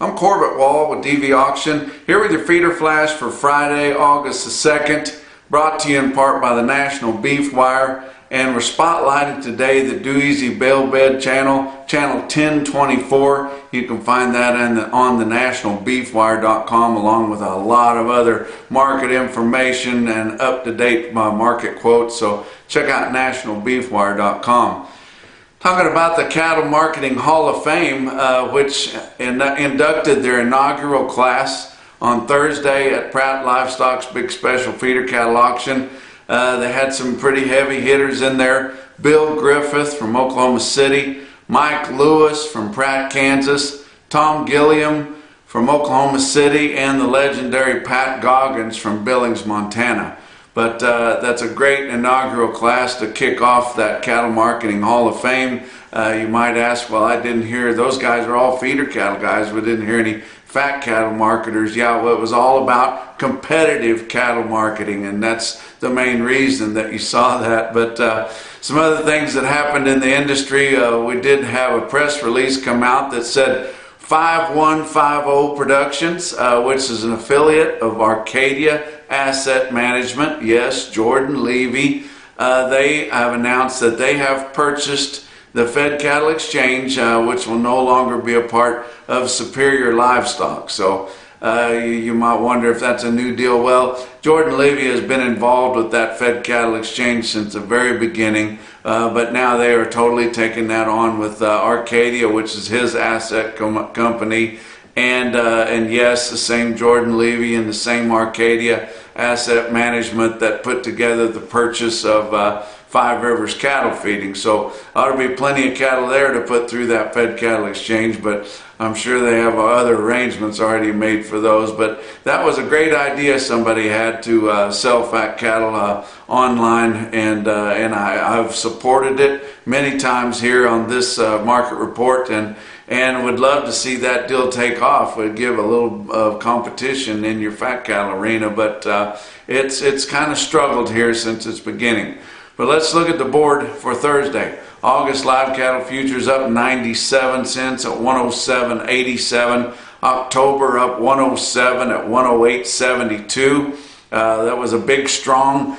I'm Corbett Wall with DV Auction, here with your feeder flash for Friday, August the 2nd, brought to you in part by the National Beef Wire, and we're spotlighting today the Do Easy Bale Bed channel, channel 1024. You can find that on the nationalbeefwire.com, along with a lot of other market information and up-to-date market quotes, so check out nationalbeefwire.com. Talking about the Cattle Marketing Hall of Fame, which inducted their inaugural class on Thursday at Pratt Livestock's big special feeder cattle auction. They had some pretty heavy hitters in there. Bill Griffith from Oklahoma City, Mike Lewis from Pratt, Kansas, Tom Gilliam from Oklahoma City, and the legendary Pat Goggins from Billings, Montana. But that's a great inaugural class to kick off that Cattle Marketing Hall of Fame. You might ask, well, I didn't hear, those guys are all feeder cattle guys. We didn't hear any fat cattle marketers. Yeah, well, it was all about competitive cattle marketing, and that's the main reason that you saw that. But some other things that happened in the industry, we did have a press release come out that said 5150 Productions, which is an affiliate of Arcadia Asset Management, yes, Jordan Levy, they have announced that they have purchased the Fed Cattle Exchange, which will no longer be a part of Superior Livestock. So you might wonder if that's a new deal. Well, Jordan Levy has been involved with that Fed Cattle Exchange since the very beginning, but now they are totally taking that on with Arcadia, which is his asset company. And yes, the same Jordan Levy and the same Arcadia Asset Management that put together the purchase of Five Rivers Cattle Feeding. So ought to be plenty of cattle there to put through that Fed Cattle Exchange, but I'm sure they have other arrangements already made for those. But that was a great idea somebody had to sell fat cattle online, and I've supported it many times here on this market report, and would love to see that deal take off. Would give a little competition in your fat cattle arena, but it's kind of struggled here since its beginning. But let's look at the board for Thursday. August live cattle futures up 97 cents at 107.87. October up 107 at 108.72. That was a big, strong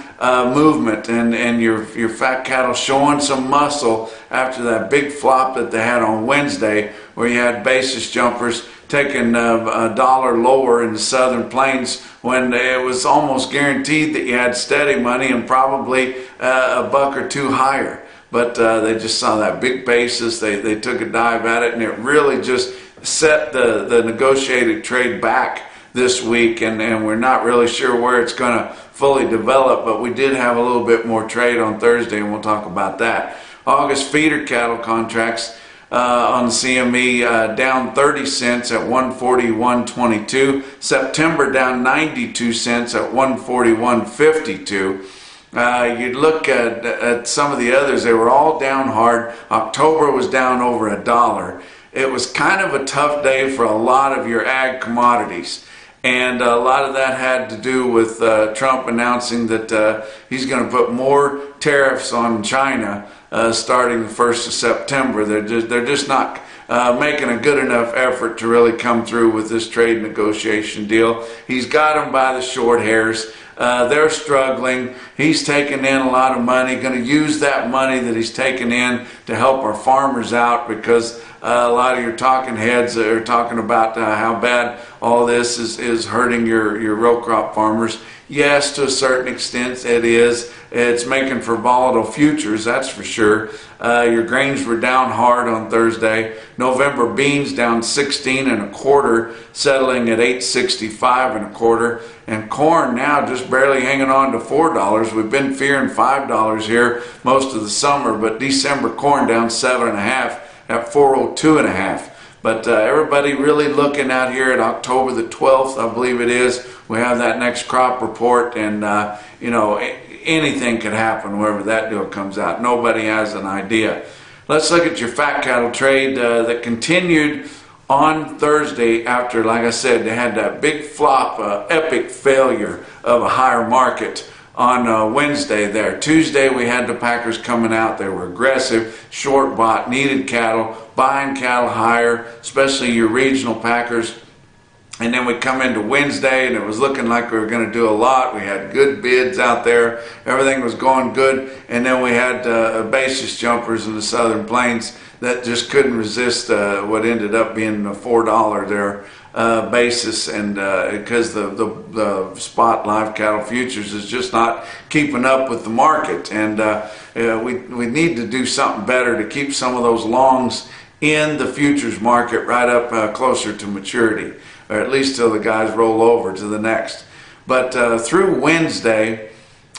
movement, and your fat cattle showing some muscle after that big flop that they had on Wednesday, where you had basis jumpers taking a dollar lower in the Southern Plains when it was almost guaranteed that you had steady money and probably a buck or two higher. But they just saw that big basis. They took a dive at it, and it really just set the negotiated trade back this week, and we're not really sure where it's going to fully develop, but we did have a little bit more trade on Thursday, and we'll talk about that. August feeder cattle contracts on the CME down 30 cents at 141.22. September down 92 cents at 141.52. You'd look at some of the others, they were all down hard. October was down over $1. It was kind of a tough day for a lot of your ag commodities. And a lot of that had to do with Trump announcing that he's going to put more tariffs on China starting the 1st of September. They're just not making a good enough effort to really come through with this trade negotiation deal. He's got them by the short hairs. They're struggling. He's taking in a lot of money, going to use that money that he's taken in to help our farmers out, because a lot of your talking heads are talking about how bad all this is hurting your row crop farmers. Yes, to a certain extent it is. It's making for volatile futures, that's for sure. Your grains were down hard on Thursday. November beans down 16 1/4, settling at 8.65 1/4. And corn now just barely hanging on to $4. We've been fearing $5 here most of the summer, but December corn down 7 1/2 at 402 1/2. But everybody really looking out here at October the 12th, I believe it is. We have that next crop report, and you know, anything could happen wherever that deal comes out. Nobody has an idea. Let's look at your fat cattle trade that continued on Thursday after, like I said, they had that big flop, epic failure of a higher market on Wednesday there. Tuesday we had the packers coming out. They were aggressive, short bought, needed cattle, buying cattle higher, especially your regional packers. And then we come into Wednesday and it was looking like we were going to do a lot. We had good bids out there. Everything was going good. And then we had basis jumpers in the Southern Plains that just couldn't resist what ended up being a $4 there basis. And because the spot live cattle futures is just not keeping up with the market. And we need to do something better to keep some of those longs in the futures market right up closer to maturity, or at least till the guys roll over to the next. But through Wednesday,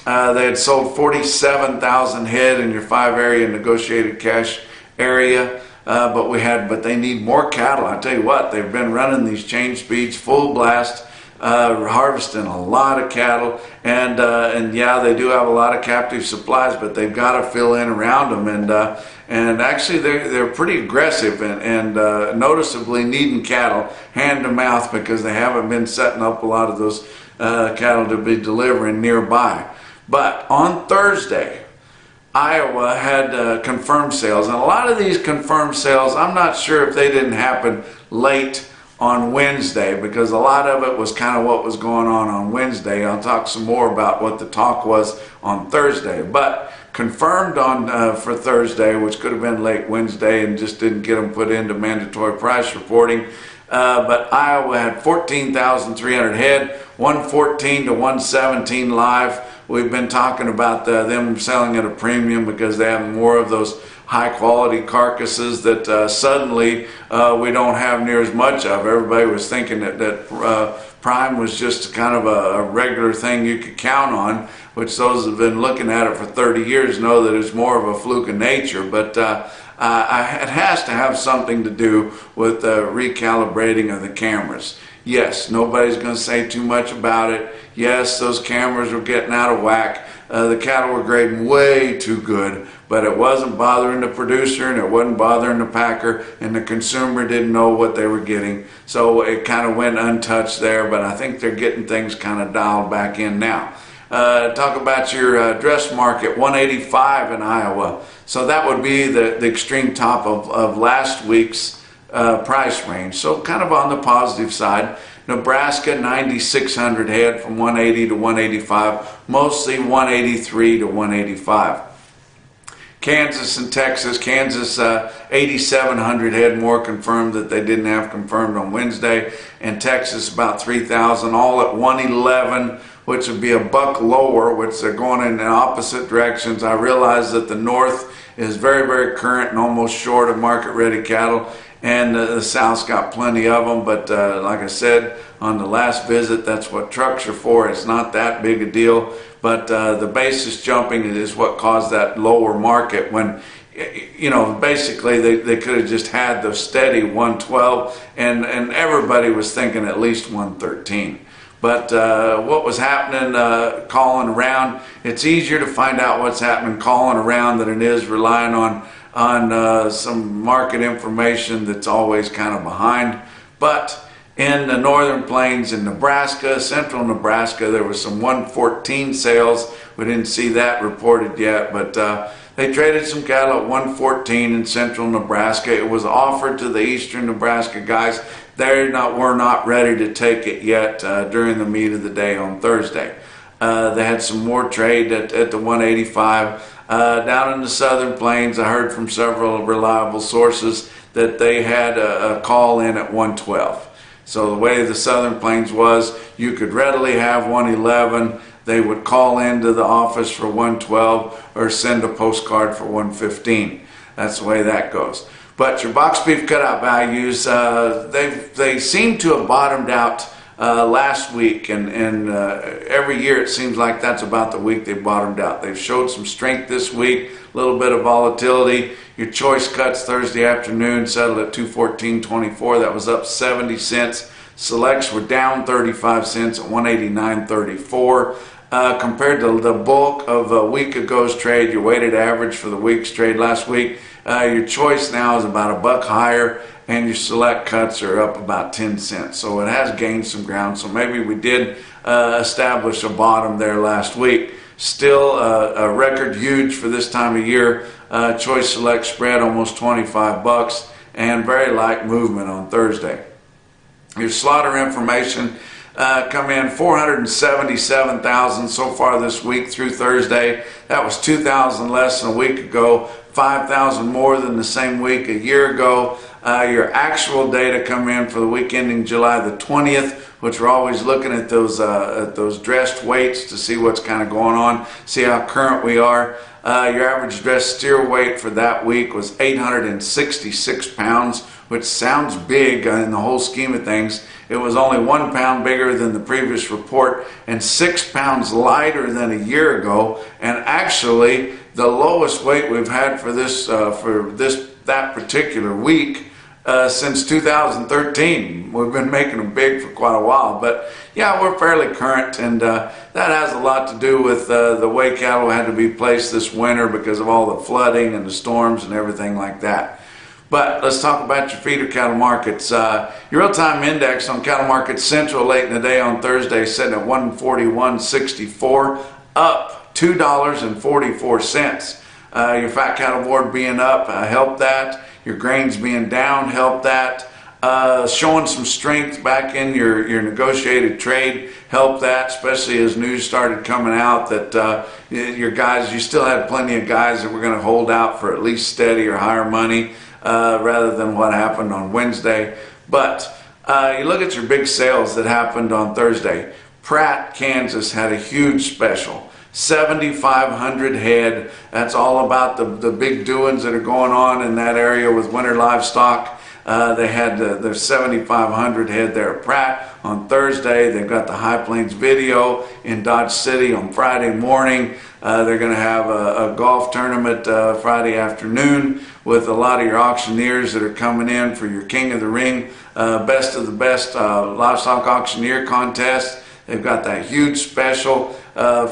they had sold 47,000 head in your 5-area negotiated cash area. But they need more cattle. I tell you what, they've been running these change speeds full blast, harvesting a lot of cattle, and yeah, they do have a lot of captive supplies, but they've got to fill in around them, and actually they're pretty aggressive and noticeably needing cattle hand to mouth because they haven't been setting up a lot of those cattle to be delivering nearby. But on Thursday, Iowa had confirmed sales, and a lot of these confirmed sales, I'm not sure if they didn't happen late on Wednesday, because a lot of it was kind of what was going on Wednesday. I'll talk some more about what the talk was on Thursday, but confirmed on for Thursday, which could have been late Wednesday and just didn't get them put into mandatory price reporting. But Iowa had 14,300 head, 114 to 117 live. We've been talking about them selling at a premium because they have more of those high quality carcasses that suddenly we don't have near as much of. Everybody was thinking that prime was just kind of a regular thing you could count on, which those who have been looking at it for 30 years know that it's more of a fluke of nature. But it has to have something to do with recalibrating of the cameras. Yes, nobody's going to say too much about it. Yes, those cameras were getting out of whack. The cattle were grading way too good, but it wasn't bothering the producer and it wasn't bothering the packer, and the consumer didn't know what they were getting. So it kind of went untouched there, but I think they're getting things kind of dialed back in now. Talk about your dress market, 185 in Iowa. So that would be the extreme top of last week's price range. So kind of on the positive side. Nebraska, 9,600 head from 180 to 185, mostly 183 to 185. Kansas and Texas, Kansas 8,700 head more confirmed that they didn't have confirmed on Wednesday, and Texas about 3,000, all at 111, which would be a buck lower, which they're going in the opposite directions. I realize that the north is very, very current and almost short of market ready cattle, and the South's got plenty of them, but like I said on the last visit, that's what trucks are for. It's not that big a deal, but the basis jumping is what caused that lower market when, you know, basically they could have just had the steady 112, and everybody was thinking at least 113. But what was happening calling around, it's easier to find out what's happening calling around than it is relying on some market information that's always kind of behind. But in the northern plains in Nebraska, central Nebraska, there was some 114 sales. We didn't see that reported yet, but they traded some cattle at 114 in central Nebraska. It was offered to the eastern Nebraska guys. They were not ready to take it yet during the meat of the day on Thursday. They had some more trade at the 185. Down in the southern plains, I heard from several reliable sources that they had a call in at 112. So the way the southern plains was, you could readily have 111. They would call into the office for 112 or send a postcard for 115. That's the way that goes. But your box beef cutout values, they seem to have bottomed out last week, and every year it seems like that's about the week they bottomed out. They've showed some strength this week, a little bit of volatility. Your choice cuts Thursday afternoon settled at 214.24. That was up 70 cents. Selects were down 35 cents at 189.34. Compared to the bulk of a week ago's trade, your weighted average for the week's trade last week, your choice now is about a buck higher, and your select cuts are up about 10 cents. So it has gained some ground. So maybe we did establish a bottom there last week. Still a record huge for this time of year. Choice Select spread almost 25 bucks, and very light movement on Thursday. Your slaughter information come in 477,000 so far this week through Thursday. That was 2,000 less than a week ago, 5,000 more than the same week a year ago. Your actual data come in for the week ending July the 20th, which we're always looking at those dressed weights to see what's kind of going on, see how current we are. Your average dressed steer weight for that week was 866 pounds, which sounds big in the whole scheme of things. It was only 1 pound bigger than the previous report and 6 pounds lighter than a year ago, and actually the lowest weight we've had for that particular week since 2013. We've been making them big for quite a while, but yeah, we're fairly current, and that has a lot to do with the way cattle had to be placed this winter because of all the flooding and the storms and everything like that. But let's talk about your feeder cattle markets. Your real-time index on Cattle Market Central late in the day on Thursday sitting at 141.64, up $2.44. Your fat cattle board being up helped that. Your grains being down helped that. Showing some strength back in your negotiated trade helped that, especially as news started coming out that your guys, you still had plenty of guys that were going to hold out for at least steady or higher money rather than what happened on Wednesday. But you look at your big sales that happened on Thursday. Pratt, Kansas had a huge special. 7,500 head. That's all about the big doings that are going on in that area with winter livestock. They had their 7,500 head there at Pratt on Thursday. They've got the High Plains video in Dodge City on Friday morning. They're going to have a golf tournament Friday afternoon with a lot of your auctioneers that are coming in for your King of the Ring, best of the best livestock auctioneer contest. They've got that huge special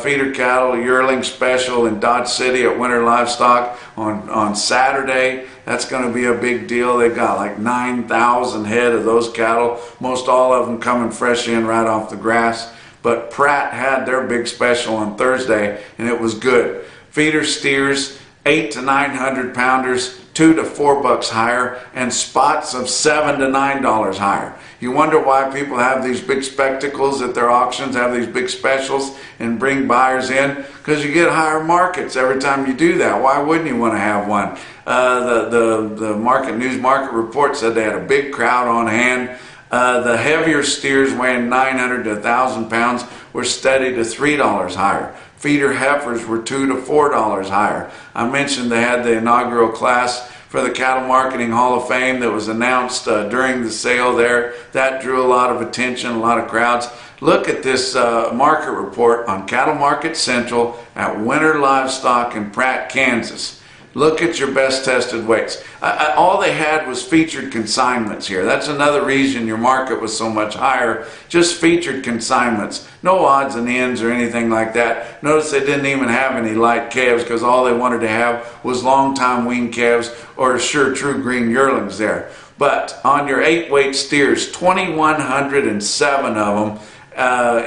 feeder cattle yearling special in Dodge City at Winter Livestock on Saturday. That's going to be a big deal. They've got like 9,000 head of those cattle, most all of them coming fresh in right off the grass. But Pratt had their big special on Thursday, and it was good. Feeder steers, 800 to 900 pounders, $2 to $4 higher, and spots of $7 to $9 higher. You wonder why people have these big spectacles at their auctions, have these big specials, and bring buyers in? Because you get higher markets every time you do that. Why wouldn't you want to have one? The market news market report said they had a big crowd on hand. The heavier steers weighing 900 to 1,000 pounds were steady to $3 higher. Feeder heifers were $2 to $4 higher. I mentioned they had the inaugural class for the Cattle Marketing Hall of Fame that was announced during the sale there. That drew a lot of attention, a lot of crowds. Look at this market report on Cattle Market Central at Winter Livestock in Pratt, Kansas. Look at your best tested weights. All they had was featured consignments here. That's another reason your market was so much higher. Just featured consignments. No odds and ends or anything like that. Notice they didn't even have any light calves because all they wanted to have was long-time weaned calves or sure true green yearlings there. But on your 8-weight steers, 2,107 of them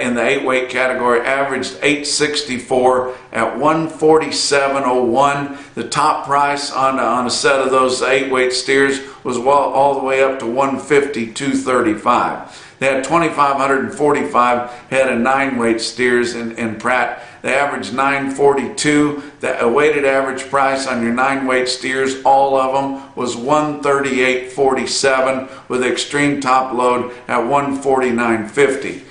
in the 8-weight category averaged 864 at 147.01. The top price on a set of those 8-weight steers was all the way up to 152.35. They had 2,545 head of 9-weight steers in Pratt. They averaged 942. The weighted average price on your 9-weight steers, all of them, was 138.47 with extreme top load at 149.50.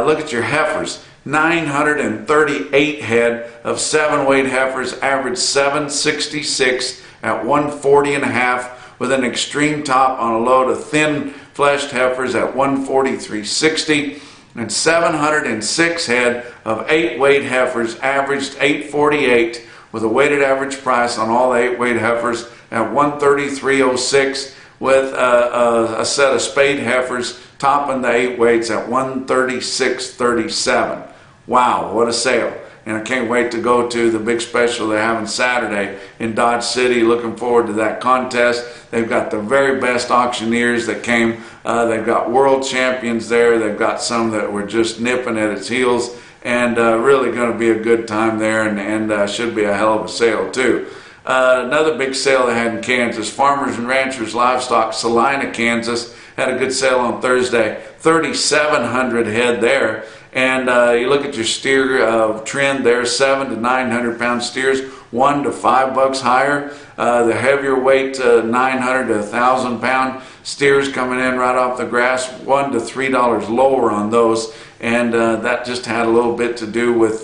Look at your heifers. 938 head of 7-weight heifers averaged 766 at 140.5 with an extreme top on a load of thin fleshed heifers at 143.60, and 706 head of 8-weight heifers averaged 848 with a weighted average price on all 8-weight heifers at 133.06 with a set of spade heifers topping the 8-weights at 136.37. Wow, what a sale. And I can't wait to go to the big special they're having Saturday in Dodge City. Looking forward to that contest. They've got the very best auctioneers that came. They've got world champions there. They've got some that were just nipping at its heels. and really going to be a good time there, and should be a hell of a sale too. Another big sale they had in Kansas, Farmers and Ranchers Livestock, Salina, Kansas, had a good sale on Thursday, 3,700 head there. And you look at your steer trend there, 700 to 900 pound steers, $1 to $5 higher. The heavier weight 900 to 1,000 pound steers coming in right off the grass, $1 to $3 lower on those. And that just had a little bit to do with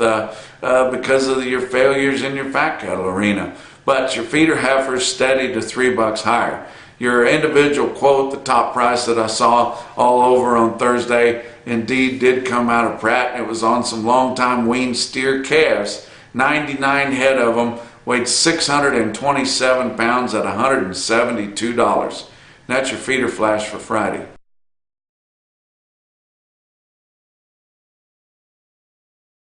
because of your failures in your fat cattle arena. But your feeder heifers steady to $3 higher. Your individual quote, the top price that I saw all over on Thursday, indeed did come out of Pratt. It was on some long-time weaned steer calves, 99 head of them, weighed 627 pounds at $172. That's your feeder flash for Friday.